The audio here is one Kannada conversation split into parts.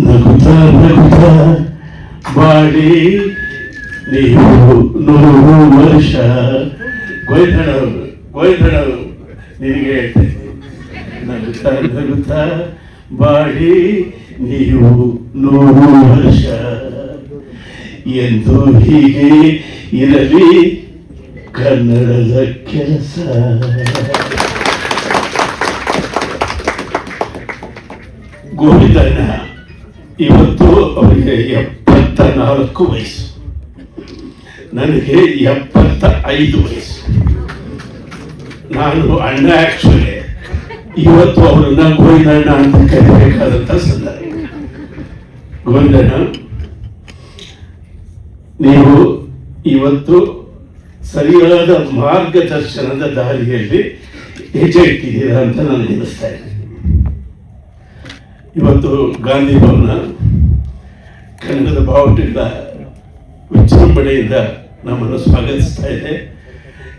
ನಗುತ್ತಾ ನಗುತ್ತಾ ಬಾಡಿ ನೀವು 100 ವರ್ಷ. ಗೋವಿಂದಣ್ಣವರು ನಿನಗೆ ನಗುತ್ತಾ ನಗುತ್ತಾ ಬಾಡಿ ನೀವು 100 ವರ್ಷ ಎಂದು ಹೀಗೆ ಇರಲಿ ಕನ್ನಡದ ಕೆಲಸ. ಗೋವಿಂದಣ್ಣ ಇವತ್ತು ಅವರಿಗೆ 74 ವಯಸ್ಸು, ನನಗೆ 75 ವಯಸ್ಸು. ನಾನು ಅಣ್ಣ ಆಕ್ಚುಲಿ ಇವತ್ತು ಅವರನ್ನ ಗೋವಿಂದಣ್ಣ ಅಂತ ಕರೀಬೇಕಾದಂತ ಸಂದರ್ಭ. ಗೋವಿಂದಣ್ಣ, ನೀವು ಇವತ್ತು ಸರಿಯಾದ ಮಾರ್ಗದರ್ಶನದ ದಾರಿಯಲ್ಲಿ ಹೆಜ್ಜೆ ಇಟ್ಟಿದ್ದೀರಾ ಅಂತ ನಾನು ಎನಿಸ್ತಾ ಇದ್ದೀನಿ. ಇವತ್ತು ಗಾಂಧಿ ಭವನ ಕನ್ನಡದ ಬಾವುಟದಿಂದ ವಿಜೃಂಭಣೆಯಿಂದ ನಮ್ಮನ್ನು ಸ್ವಾಗತಿಸ್ತಾ ಇದೆ.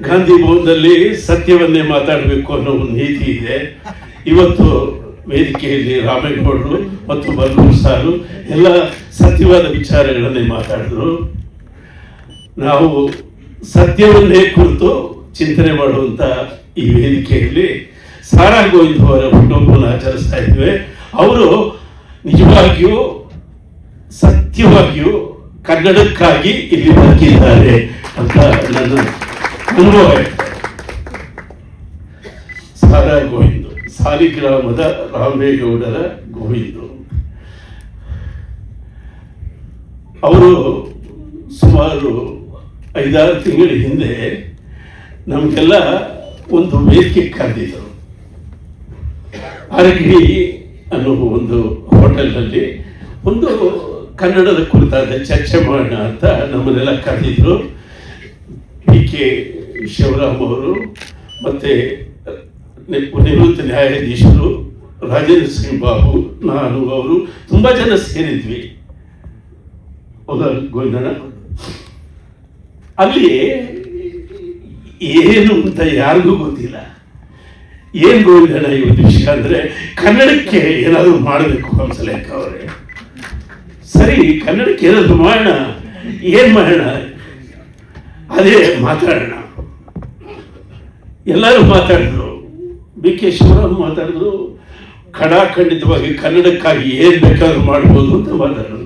ಗಾಂಧಿ ಭವನದಲ್ಲಿ ಸತ್ಯವನ್ನೇ ಮಾತಾಡಬೇಕು ಅನ್ನೋ ಒಂದು ನೀತಿ ಇದೆ. ಇವತ್ತು ವೇದಿಕೆಯಲ್ಲಿ ರಾಮೇಗೌಡರು ಮತ್ತು ಬಲ್ಗೂರು ಸಾರು ಎಲ್ಲ ಸತ್ಯವಾದ ವಿಚಾರಗಳನ್ನೇ ಮಾತಾಡಿದ್ರು. ನಾವು ಸತ್ಯವನ್ನೇ ಕುರಿತು ಚಿಂತನೆ ಮಾಡುವಂತ ಈ ವೇದಿಕೆಯಲ್ಲಿ ಸಾರಾ ಗೋವಿಂದ್ ಅವರ ಹುಟ್ಟುಹಬ್ಬವನ್ನು ಆಚರಿಸ್ತಾ ಇದ್ವಿ. ಅವರು ನಿಜವಾಗಿಯೂ ಸತ್ಯವಾಗಿಯೂ ಕನ್ನಡಕ್ಕಾಗಿ ಇಲ್ಲಿ ಬದುಕಿದ್ದಾರೆ ಅಂತ ನನ್ನ ಅನುಭವ. ಸಾರಾ ಗೋವಿಂದ್, ಸಾಲಿಗ್ರಾಮದ ರಾಮೇಗೌಡರ ಗೋವಿಂದ್. ಅವರು ಸುಮಾರು 5-6 ತಿಂಗಳ ಹಿಂದೆ ನಮಗೆಲ್ಲ ಒಂದು ವೇದಿಕೆ ಕರೆದಿದ್ದರು. ಅರಗಿರಿ ಅನ್ನೋ ಒಂದು ಹೋಟೆಲ್ನಲ್ಲಿ ಒಂದು ಕನ್ನಡದ ಕುರಿತಾದ ಚರ್ಚೆ ಮಾಡೋಣ ಅಂತ ನಮ್ಮನ್ನೆಲ್ಲ ಕರೆದಿದ್ರು. PK ಶಿವರಾಮ್ ಅವರು ಮತ್ತೆ ನಿವೃತ್ತ ನ್ಯಾಯಾಧೀಶರು ರಾಜೇಂದ್ರ ಸಿಂಗ್ ಬಾಬು, ನಾನು, ಅವರು ತುಂಬಾ ಜನ ಸೇರಿದ್ವಿ. ಹೌದಾ ಗೋವಿಂದಣ್ಣ? ಅಲ್ಲಿ ಏನು ಅಂತ ಯಾರಿಗೂ ಗೊತ್ತಿಲ್ಲ. ಏನ್ ಗೋವಿಂದಣ್ಣ ಇವತ್ತು ವಿಷಯ ಅಂದ್ರೆ ಕನ್ನಡಕ್ಕೆ ಏನಾದ್ರು ಮಾಡಬೇಕು ಹಂಸಲೇಖ ಅವರೇ. ಸರಿ, ಕನ್ನಡಕ್ಕೆ ಏನಾದ್ರು ಮಾಡೋಣ, ಏನ್ ಮಾಡೋಣ, ಅದೇ ಮಾತಾಡೋಣ. ಎಲ್ಲರೂ ಮಾತಾಡಿದ್ರು. BK ಶಿವರಾಮ್ ಮಾತಾಡಿದ್ರು. ಖಂಡಿತವಾಗಿ ಕನ್ನಡಕ್ಕಾಗಿ ಏನ್ ಬೇಕಾದ್ರೂ ಮಾಡ್ಬೋದು ಅಂತ ಮಾತಾಡಿದ್ರು.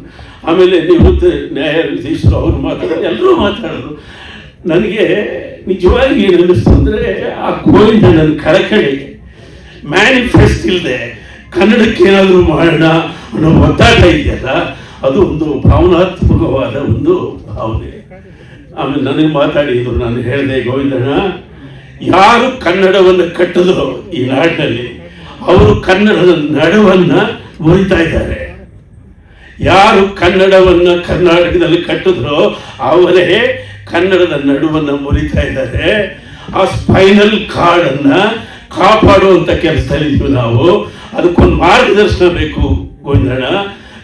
ಆಮೇಲೆ ನಿವೃತ್ತ ನ್ಯಾಯಾಧೀಶರು ಅವರು ಮಾತಾಡಿದ್ರು, ಎಲ್ಲರೂ ಮಾತಾಡಿದ್ರು. ನನಗೆ ನಿಜವಾಗಿ ಏನು ಅನ್ನಿಸ್ತು ಅಂದ್ರೆ, ಆ ಗೋವಿಂದಣ್ಣನ ಕಳಕಳಿ ಮ್ಯಾನಿಫೆಸ್ಟ್ ಇಲ್ಲದೆ ಕನ್ನಡಕ್ಕೆ ಏನಾದರೂ ಮಾಡೋಣ ಅನ್ನೋ ಒತ್ತಾಟ ಇದೆಯಲ್ಲ, ಅದು ಒಂದು ಭಾವನಾತ್ಮಕವಾದ ಒಂದು ಭಾವನೆ. ಆಮೇಲೆ ನನಗೆ ಮಾತಾಡಿದ್ರು. ನಾನು ಹೇಳಿದೆ, ಗೋವಿಂದಣ್ಣ, ಯಾರು ಕನ್ನಡವನ್ನು ಕಟ್ಟಿದ್ರು ಈ ನಾಡಿನಲ್ಲಿ ಅವರು ಕನ್ನಡದ ನಡುವನ್ನ ಮುರಿತಾ ಇದ್ದಾರೆ. ಯಾರು ಕನ್ನಡವನ್ನ ಕರ್ನಾಟಕದಲ್ಲಿ ಕಟ್ಟಿದ್ರೋ ಅವರೇ ಕನ್ನಡದ ನಡುವನ್ನ ಮುರಿತಾ ಇದ್ದಾರೆ. ಆ ಸ್ಪೈನಲ್ ಕಾರ್ಡ್ ಅನ್ನ ಕಾಪಾಡುವಂತ ಕೆಲಸದಲ್ಲಿ ಇದ್ವಿ ನಾವು. ಅದಕ್ಕೊಂದು ಮಾರ್ಗದರ್ಶನ ಬೇಕು ಗೋವಿಂದಣ್ಣ.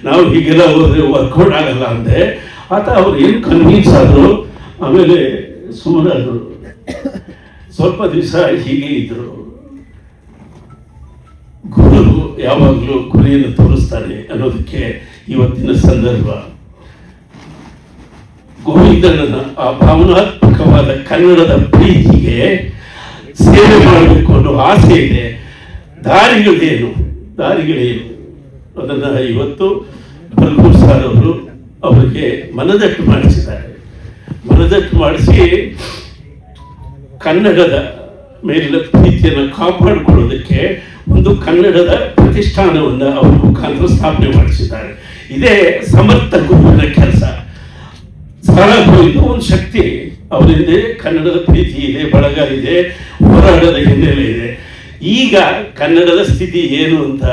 ನಾವು ಹೀಗೆಲ್ಲ ಹೋದ್ರೆ ವರ್ಕೌಟ್ ಆಗಲ್ಲ ಅಂದೆ. ಆತ ಅವ್ರು ಏನು ಕನ್ವಿನ್ಸ್ ಆದ್ರು. ಆಮೇಲೆ ಸುಮ್ಮನಾದ್ರು. ಸ್ವಲ್ಪ ದಿವಸ ಹೀಗೆ ಇದ್ರು. ಗುರು ಯಾವಾಗಲೂ ಗುರಿಯನ್ನು ತೋರಿಸ್ತಾನೆ ಅನ್ನೋದಕ್ಕೆ ಇವತ್ತಿನ ಸಂದರ್ಭ. ಗೋವಿಂದಣ್ಣನ ಆ ಭಾವನಾತ್ಮಕವಾದ ಕನ್ನಡದ ಪ್ರೀತಿಗೆ ಸೇವೆ ಮಾಡಬೇಕು ಅನ್ನೋ ಆಸೆ ಇದೆ. ದಾರಿಗಳೇನು ಅದನ್ನ ಇವತ್ತು ಬಲ್ಗೂರು ಸಾರ್ ಅವರು ಅವರಿಗೆ ಮನದಟ್ಟು ಮಾಡಿಸಿದ್ದಾರೆ. ಮನದಟ್ಟು ಮಾಡಿಸಿ ಕನ್ನಡದ ಮೇಲಿನ ಪ್ರೀತಿಯನ್ನು ಕಾಪಾಡಿಕೊಳ್ಳೋದಕ್ಕೆ ಒಂದು ಕನ್ನಡದ ಪ್ರತಿಷ್ಠಾನವನ್ನು ಅವರ ಮುಖಾಂತರ ಸ್ಥಾಪನೆ ಮಾಡಿಸಿದ್ದಾರೆ. ಇದೇ ಸಮರ್ಥ ಗುರುವಿನ ಕೆಲಸ. ಸಾರಾ ಗೋವಿಂದ್ ಒಂದು ಶಕ್ತಿ. ಅವರಿಂದ ಕನ್ನಡದ ಪ್ರೀತಿ ಇದೆ, ಬಳಗ ಇದೆ, ಹೋರಾಟದ ಹಿನ್ನೆಲೆ ಇದೆ. ಈಗ ಕನ್ನಡದ ಸ್ಥಿತಿ ಏನು ಅಂತ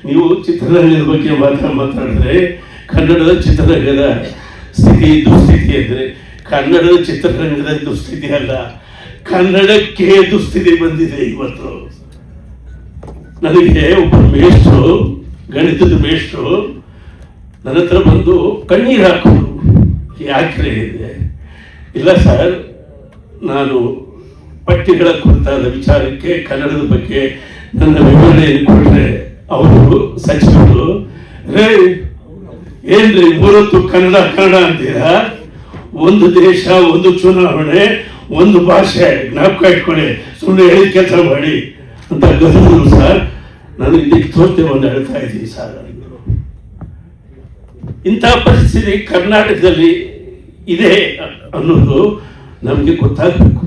ನೀವು ಚಿತ್ರರಂಗದ ಬಗ್ಗೆ ಮಾತಾಡಿದ್ರೆ, ಕನ್ನಡದ ಚಿತ್ರರಂಗದ ಸ್ಥಿತಿ ದುಸ್ಥಿತಿ ಅಂದರೆ ಕನ್ನಡದ ಚಿತ್ರರಂಗದ ದುಸ್ಥಿತಿ ಅಲ್ಲ, ಕನ್ನಡಕ್ಕೆ ದುಸ್ಥಿತಿ ಬಂದಿದೆ ಇವತ್ತು. ನನಗೆ ಒಬ್ಬ ಮೇಷ್ಟ್ರು, ಗಣಿತದ ಮೇಷ್ಟ್ರು ನನ್ನ ಹತ್ರ ಬಂದು ಕಣ್ಣೀರು ಹಾಕೋರು. ಯಾಕೆ ಇದೆ? ಇಲ್ಲ ಸರ್, ನಾನು ಪಠ್ಯಗಳ ಕುರಿತಾದ ವಿಚಾರಕ್ಕೆ ಕನ್ನಡದ ಬಗ್ಗೆ ನನ್ನ ವಿವರಣೆಯನ್ನು ಕೊಟ್ಟರೆ ಅವರು ಸಚಿವರು, ರೇ ಏನ್ರಿ ಮೂರತ್ತು ಕನ್ನಡ ಕನ್ನಡ ಅಂತೀರಾ? ಒಂದು ದೇಶ, ಒಂದು ಚುನಾವಣೆ, ಒಂದು ಭಾಷೆ, ಜ್ಞಾಪಕ ಇಟ್ಕೊಳ್ಳಿ, ಸುಮ್ಮನೆ ಹೇಳಿ ಕೆಲಸ ಮಾಡಿ ಅಂತ ಗದಲು ಸರ್. ನಾನು ಇದಕ್ಕೆ ತೋರ್ತೆ ಒಂದು ಹೇಳ್ತಾ ಇದ್ದೀನಿ ಸರ್. ಇಂಥ ಪರಿಸ್ಥಿತಿ ಕರ್ನಾಟಕದಲ್ಲಿ ಇದೆ ಅನ್ನೋದು ನಮಗೆ ಗೊತ್ತಾಗಬೇಕು.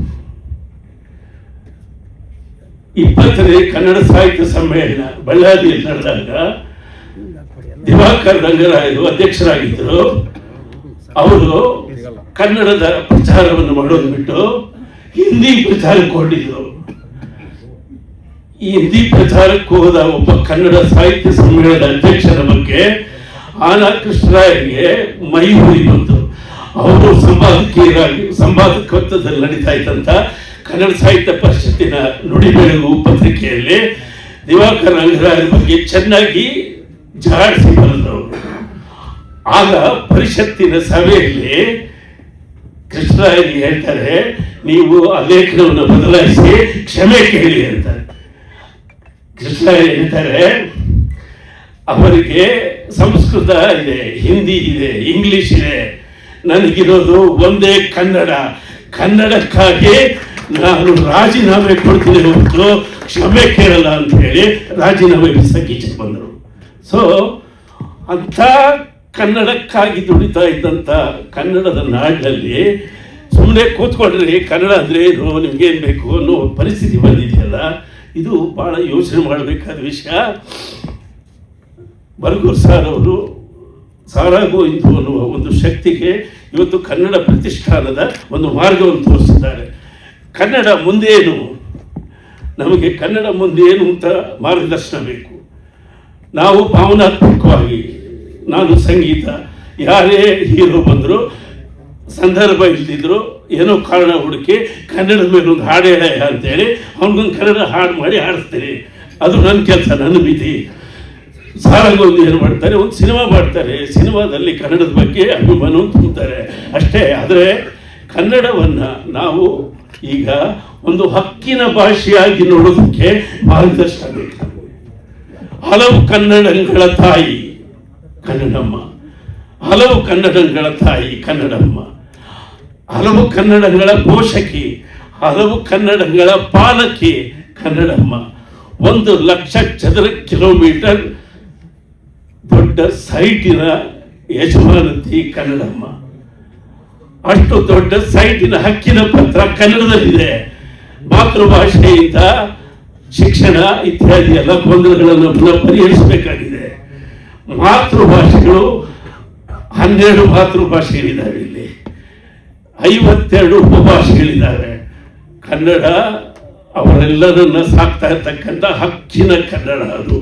20ನೇ ಕನ್ನಡ ಸಾಹಿತ್ಯ ಸಮ್ಮೇಳನ ಬಳ್ಳಾರಿಯಲ್ಲಿ ನಡೆದಾಗ ದಿವಾಕರ್ ರಂಗರಾಯರು ಅಧ್ಯಕ್ಷರಾಗಿದ್ದರು. ಅವರು ಕನ್ನಡದ ಪ್ರಚಾರವನ್ನು ಮಾಡೋದು ಬಿಟ್ಟು ಹಿಂದಿ ಪ್ರಚಾರಕ್ಕೆ ಹೊರಟಿದ್ರು. ಈ ಹಿಂದಿ ಪ್ರಚಾರಕ್ಕೆ ಹೋದ ಒಬ್ಬ ಕನ್ನಡ ಸಾಹಿತ್ಯ ಸಮ್ಮೇಳನದ ಅಧ್ಯಕ್ಷರ ಬಗ್ಗೆ ಆನಾ ಕೃಷ್ಣರಾಯರಿಗೆ ಮೈ ಹುರಿ ಬಂತು. ಅವರು ಸಂಪಾದಕತ್ವದಲ್ಲಿ ನಡೀತಾ ಇದ್ದಂತ ಕನ್ನಡ ಸಾಹಿತ್ಯ ಪರಿಷತ್ತಿನ ನುಡಿ ಬೆಳಗು ಪತ್ರಿಕೆಯಲ್ಲಿ ದಿವಾಕರ್ ರಂಗರಾಯರ ಬಗ್ಗೆ ಚೆನ್ನಾಗಿ ಜಾಡಿಸಿ ಬರೆದವರು. ಆಗ ಪರಿಷತ್ತಿನ ಸಭೆಯಲ್ಲಿ ಕೃಷ್ಣರಾಯರಿಗೆ ಹೇಳ್ತಾರೆ, ನೀವು ಆ ಲೇಖನವನ್ನು ಬದಲಾಯಿಸಿ ಕ್ಷಮೆ ಕೇಳಿ ಅಂತಾರೆ. ಕೃಷ್ಣರಾಯ ಹೇಳ್ತಾರೆ, ಅವರಿಗೆ ಸಂಸ್ಕೃತ ಇದೆ, ಹಿಂದಿ ಇದೆ, ಇಂಗ್ಲಿಷ್ ಇದೆ, ನನಗಿರೋದು ಒಂದೇ ಕನ್ನಡ. ಕನ್ನಡಕ್ಕಾಗಿ ನಾನು ರಾಜೀನಾಮೆ ಕೊಡ್ತೀನಿ ಹೊರತು ಕ್ಷಮೆ ಕೇಳಲ್ಲ ಅಂತ ಹೇಳಿ ರಾಜೀನಾಮೆ ಬಿಸಾಕೀಚೆ ಬಂದರು. ಸೊ ಅಂಥ ಕನ್ನಡಕ್ಕಾಗಿ ದುಡಿತಾ ಇದ್ದಂಥ ಕನ್ನಡದ ನಾಡಿನಲ್ಲಿ ಸುಮ್ಮನೆ ಕೂತ್ಕೊಂಡ್ರಿ ಕನ್ನಡ ಅಂದರೆ ಏನು, ನಿಮ್ಗೇನು ಬೇಕು ಅನ್ನೋ ಪರಿಸ್ಥಿತಿ ಬಂದಿದೆಯಲ್ಲ, ಇದು ಭಾಳ ಯೋಚನೆ ಮಾಡಬೇಕಾದ ವಿಷಯ. ಬರಗೂರು ಸರ್ ಅವರು ಸಾರಾಗೋಯ್ತು ಅನ್ನುವ ಒಂದು ಶಕ್ತಿಗೆ ಇವತ್ತು ಕನ್ನಡ ಪ್ರತಿಷ್ಠಾನದ ಒಂದು ಮಾರ್ಗವನ್ನು ತೋರಿಸಿದ್ದಾರೆ. ಕನ್ನಡ ಮುಂದೇನು, ನಮಗೆ ಕನ್ನಡ ಮುಂದೇನು ಅಂತ ಮಾರ್ಗದರ್ಶನ ಬೇಕು. ನಾವು ಭಾವನಾತ್ಮಕವಾಗಿ, ನಾನು ಸಂಗೀತ, ಯಾರೇ ಹೀರೋ ಬಂದರು, ಸಂದರ್ಭ ಇಲ್ದಿದ್ರು ಏನೋ ಕಾರಣ ಹುಡುಕಿ ಕನ್ನಡದ ಮೇಲೆ ಒಂದು ಹಾಡು ಹೇಳ ಅಂತೇಳಿ ಅವ್ನಿಗೊಂದು ಕನ್ನಡ ಹಾಡು ಮಾಡಿ ಹಾಡಿಸ್ತೀನಿ. ಅದು ನನ್ನ ಕೆಲಸ, ನನ್ನ ವಿಧಿ. ಸಾರಾಗೊಂದು ಏನು ಮಾಡ್ತಾರೆ, ಒಂದು ಸಿನಿಮಾ ಮಾಡ್ತಾರೆ, ಸಿನಿಮಾದಲ್ಲಿ ಕನ್ನಡದ ಬಗ್ಗೆ ಅಭಿಮಾನವನ್ನು ತುಂಬುತ್ತಾರೆ ಅಷ್ಟೇ. ಆದರೆ ಕನ್ನಡವನ್ನು ನಾವು ಈಗ ಒಂದು ಹಕ್ಕಿನ ಭಾಷೆಯಾಗಿ ನೋಡೋದಕ್ಕೆ ಮಾರ್ಗದರ್ಶನ ಬೇಕು. ಹಲವು ಕನ್ನಡಗಳ ತಾಯಿ ಕನ್ನಡಮ್ಮ, ಹಲವು ಕನ್ನಡಗಳ ತಾಯಿ ಕನ್ನಡಮ್ಮ, ಹಲವು ಕನ್ನಡಗಳ ಪೋಷಕಿ, ಹಲವು ಕನ್ನಡಗಳ ಪಾಲಕಿ ಕನ್ನಡಮ್ಮ. 1,00,000 ಚದರ ಕಿಲೋಮೀಟರ್ ದೊಡ್ಡ ಸೈಟಿನ ಯಜಮಾನತಿ ಕನ್ನಡಮ್ಮ. ಅಷ್ಟು ದೊಡ್ಡ ಸೈಟಿನ ಹಕ್ಕಿನ ಪತ್ರ ಕನ್ನಡದಲ್ಲಿದೆ. ಮಾತೃಭಾಷೆಯಿಂದ ಶಿಕ್ಷಣ ಇತ್ಯಾದಿ ಎಲ್ಲ ಗೊಂದಲಗಳನ್ನು ಪುನಃ ಪರಿಹರಿಸಬೇಕಾಗಿದೆ. ಮಾತೃಭಾಷೆಗಳು 12 ಮಾತೃಭಾಷೆಗಳಿದ್ದಾವೆ, ಇಲ್ಲಿ 52 ಉಪಭಾಷೆಗಳಿದ್ದಾವೆ. ಕನ್ನಡ ಅವರೆಲ್ಲರನ್ನ ಸಾಕ್ತಾ ಇರ್ತಕ್ಕಂಥ ಹಕ್ಕಿನ ಕನ್ನಡ. ಅದು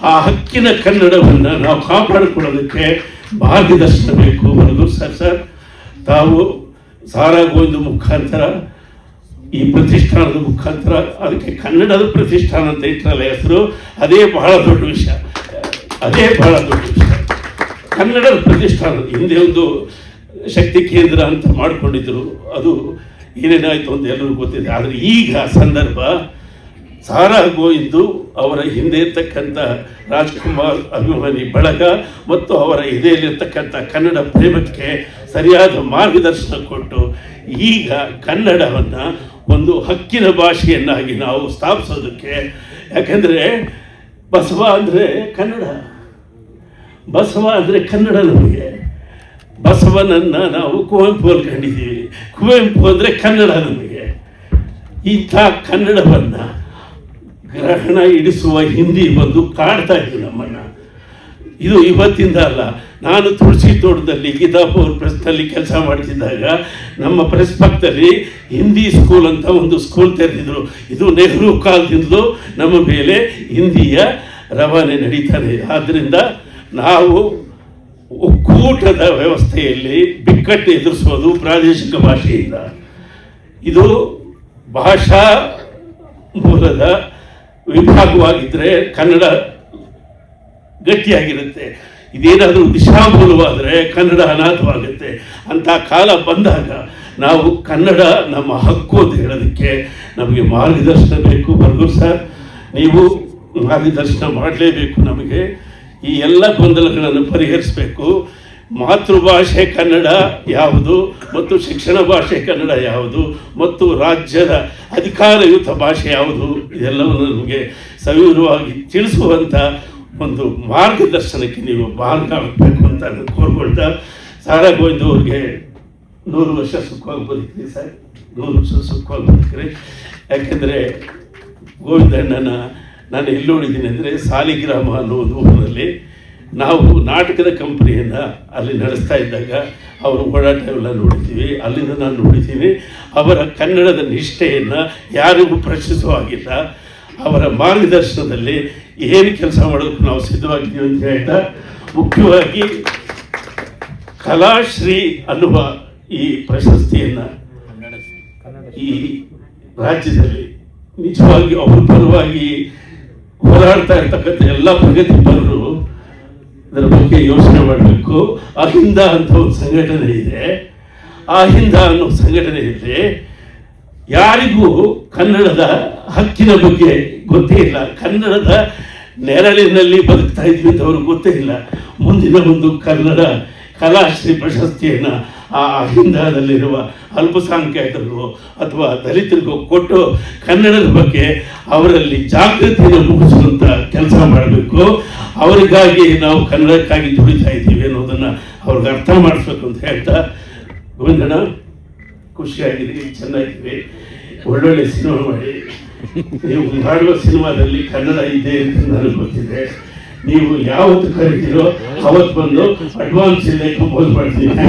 ಆ ಹಕ್ಕಿನ ಕನ್ನಡವನ್ನು ನಾವು ಕಾಪಾಡಿಕೊಳ್ಳೋದಕ್ಕೆ ಮಾರ್ಗದರ್ಶನ ಬೇಕು. ಬರಗೂರು ಸರ್, ತಾವು ಸಾರಾಗೋಯ್ದು ಮುಖಾಂತರ, ಈ ಪ್ರತಿಷ್ಠಾನದ ಮುಖಾಂತರ, ಅದಕ್ಕೆ ಕನ್ನಡದ ಪ್ರತಿಷ್ಠಾನ ಅಂತ ಇಟ್ಟರಲ್ಲ ಹೆಸರು, ಅದೇ ಬಹಳ ದೊಡ್ಡ ವಿಷಯ. ಅದೇ ಬಹಳ ದೊಡ್ಡ ವಿಷಯ. ಕನ್ನಡದ ಪ್ರತಿಷ್ಠಾನ ಹಿಂದೆ ಒಂದು ಶಕ್ತಿ ಕೇಂದ್ರ ಅಂತ ಮಾಡಿಕೊಂಡಿದ್ರು, ಅದು ಏನೇನಾಯಿತು ಅಂತ ಎಲ್ಲರಿಗೂ ಗೊತ್ತಿದೆ. ಆದರೆ ಈಗ ಸಂದರ್ಭ ಸಾರಾಗೋಯ್ದು ಅವರ ಹಿಂದೆ ಇರ್ತಕ್ಕಂಥ ರಾಜ್ಕುಮಾರ್ ಅಭಿಮಾನಿ ಬಳಗ ಮತ್ತು ಅವರ ಎದೆಯಲ್ಲಿರ್ತಕ್ಕಂಥ ಕನ್ನಡ ಪ್ರೇಮಕ್ಕೆ ಸರಿಯಾದ ಮಾರ್ಗದರ್ಶನ ಕೊಟ್ಟು ಈಗ ಕನ್ನಡವನ್ನು ಒಂದು ಹಕ್ಕಿನ ಭಾಷೆಯನ್ನಾಗಿ ನಾವು ಸ್ಥಾಪಿಸೋದಕ್ಕೆ. ಯಾಕೆಂದರೆ ಬಸವ ಅಂದರೆ ಕನ್ನಡ, ಬಸವ ಅಂದರೆ ಕನ್ನಡ. ನಮಗೆ ಬಸವನನ್ನು ನಾವು ಕುವೆಂಪು ಅಲ್ಲಿ ಕಂಡಿದ್ದೀವಿ, ಕುವೆಂಪು ಅಂದರೆ ಕನ್ನಡ. ನಮಗೆ ಇಂಥ ಕನ್ನಡವನ್ನು ಗ್ರಹಣ ಇಡಿಸುವ ಹಿಂದಿ ಬಂದು ಕಾಡ್ತಾ ಇದ್ವಿ ನಮ್ಮನ್ನು. ಇದು ಇವತ್ತಿಂದ ಅಲ್ಲ. ನಾನು ತುಳಸಿ ತೋಟದಲ್ಲಿ ಗೀತಾಪುರ್ ಪ್ರೆಸ್ನಲ್ಲಿ ಕೆಲಸ ಮಾಡ್ತಿದ್ದಾಗ ನಮ್ಮ ಪ್ರೆಸ್ ಪಕ್ಕದಲ್ಲಿ ಹಿಂದಿ ಸ್ಕೂಲ್ ಅಂತ ಒಂದು ಸ್ಕೂಲ್ ತೆರೆದಿದ್ರು. ಇದು ನೆಹರು ಕಾಲದಿಂದಲೂ ನಮ್ಮ ಮೇಲೆ ಹಿಂದಿಯ ರವಾನೆ ನಡೀತಾನೆ. ಆದ್ದರಿಂದ ನಾವು ಒಕ್ಕೂಟದ ವ್ಯವಸ್ಥೆಯಲ್ಲಿ ಬಿಕ್ಕಟ್ಟು ಎದುರಿಸೋದು ಪ್ರಾದೇಶಿಕ ಭಾಷೆಯಿಂದ. ಇದು ಭಾಷಾ ಮೂಲದ ವಿಭಾಗವಾಗಿದ್ದರೆ ಕನ್ನಡ ಗಟ್ಟಿಯಾಗಿರುತ್ತೆ. ಇದೇನಾದರೂ ದಿಶಾಮೂಲವಾದರೆ ಕನ್ನಡ ಅನಾಥವಾಗುತ್ತೆ. ಅಂಥ ಕಾಲ ಬಂದಾಗ ನಾವು ಕನ್ನಡ ನಮ್ಮ ಹಕ್ಕು ಅಂತ ಹೇಳೋದಕ್ಕೆ ನಮಗೆ ಮಾರ್ಗದರ್ಶನ ಬೇಕು. ಬರಗೂರು ಸರ್, ನೀವು ಮಾರ್ಗದರ್ಶನ ಮಾಡಲೇಬೇಕು. ನಮಗೆ ಈ ಎಲ್ಲ ಗೊಂದಲಗಳನ್ನು ಪರಿಹರಿಸಬೇಕು. ಮಾತೃಭಾಷೆ ಕನ್ನಡ ಯಾವುದು ಮತ್ತು ಶಿಕ್ಷಣ ಭಾಷೆ ಕನ್ನಡ ಯಾವುದು ಮತ್ತು ರಾಜ್ಯದ ಅಧಿಕಾರಯುತ ಭಾಷೆ ಯಾವುದು ಇದೆಲ್ಲವನ್ನು ನಮಗೆ ಸವಿವರವಾಗಿ ತಿಳಿಸುವಂಥ ಒಂದು ಮಾರ್ಗದರ್ಶನಕ್ಕೆ ನೀವು ಮಾರ್ಗ ಆಗಬೇಕು ಅಂತ ನಾನು ಕೋರ್ಕೊಳ್ತಾ, ಸಾರಾ ಗೋವಿಂದ ಅವ್ರಿಗೆ 100 ವರ್ಷ ಸುಖವಾಗಿ ಬದುಕ್ರಿ ಸರ್, 100 ವರ್ಷ ಸುಖವಾಗಿ ಬದುಕ್ರಿ. ಯಾಕೆಂದರೆ ಗೋವಿಂದಣ್ಣನ ನಾನು ಎಲ್ಲಿ ನೋಡಿದ್ದೀನಿ ಅಂದರೆ ಸಾಲಿಗ್ರಾಮ ಅನ್ನೋ ಒಂದು ಊರಿನಲ್ಲಿ ನಾವು ನಾಟಕದ ಕಂಪನಿಯನ್ನು ಅಲ್ಲಿ ನಡೆಸ್ತಾ ಇದ್ದಾಗ ಅವರ ಓಡಾಟವೆಲ್ಲ ನೋಡಿದ್ದೀವಿ. ಅಲ್ಲಿಂದ ನಾನು ನೋಡಿದ್ದೀನಿ ಅವರ ಕನ್ನಡದ ನಿಷ್ಠೆಯನ್ನು ಯಾರಿಗೂ ಪ್ರಶ್ನಿಸುವ ಹಾಗಿಲ್ಲ. ಅವರ ಮಾರ್ಗದರ್ಶನದಲ್ಲಿ ಏನು ಕೆಲಸ ಮಾಡೋದಕ್ಕೆ ನಾವು ಸಿದ್ಧವಾಗಿದ್ದೀವಿ ಅಂತ ಹೇಳ್ತಾ, ಮುಖ್ಯವಾಗಿ ಕಲಾಶ್ರೀ ಅನ್ನುವ ಈ ಪ್ರಶಸ್ತಿಯನ್ನು ಈ ರಾಜ್ಯದಲ್ಲಿ ನಿಜವಾಗಿ ಅವ್ರ ಪರವಾಗಿ ಹೋರಾಡ್ತಾ ಇರ್ತಕ್ಕಂಥ ಎಲ್ಲ ಪ್ರಗತಿಪರರು ಇದರ ಬಗ್ಗೆ ಯೋಚನೆ ಮಾಡಬೇಕು. ಅಹಿಂದ ಅಂತ ಒಂದು ಸಂಘಟನೆ ಇದೆ. ಅಹಿಂದ ಅನ್ನೋ ಸಂಘಟನೆಯಲ್ಲಿ ಯಾರಿಗೂ ಕನ್ನಡದ ಹಕ್ಕಿನ ಬಗ್ಗೆ ಗೊತ್ತೇ ಇಲ್ಲ, ಕನ್ನಡದ ನೆರಳಿನಲ್ಲಿ ಬದುಕ್ತಾ ಇದ್ವಿ ಅಂತ ಅವ್ರಿಗೆ ಗೊತ್ತೇ ಇಲ್ಲ. ಮುಂದಿನ ಒಂದು ಕನ್ನಡ ಕಲಾಶ್ರೀ ಪ್ರಶಸ್ತಿಯನ್ನು ಆ ಅಹಿಂದದಲ್ಲಿರುವ ಅಲ್ಪಸಂಖ್ಯಾತರಿಗೂ ಅಥವಾ ದಲಿತರಿಗೂ ಕೊಟ್ಟು ಕನ್ನಡದ ಬಗ್ಗೆ ಅವರಲ್ಲಿ ಜಾಗೃತಿಯನ್ನು ಮೂಡಿಸುವಂಥ ಕೆಲಸ ಮಾಡಬೇಕು. ಅವರಿಗಾಗಿ ನಾವು ಕನ್ನಡಕ್ಕಾಗಿ ದುಡಿತಾ ಇದ್ದೀವಿ ಅನ್ನೋದನ್ನು ಅವ್ರಿಗೆ ಅರ್ಥ ಮಾಡಿಸ್ಬೇಕು ಅಂತ ಹೇಳ್ತಾ, ಗೋವಿಂದಣ್ಣ ಖುಷಿಯಾಗಿರಿ, ಚೆನ್ನಾಗಿರಿ, ಒಳ್ಳೊಳ್ಳೆ ಸಿನಿಮಾ ಮಾಡಿ. ನೀವು ಮಾಡುವ ಸಿನಿಮಾದಲ್ಲಿ ಕನ್ನಡ ಇದೆ ಅಂತ ನನಗೆ ಗೊತ್ತಿದೆ. ನೀವು ಯಾವತ್ತು ಕರಿತೀರೋ ಅವತ್ತು ಬಂದು ಅಡ್ವಾನ್ಸ್ ಇಲ್ಲೇ ಕಂಪೋಸ್ ಮಾಡ್ತೀನಿ.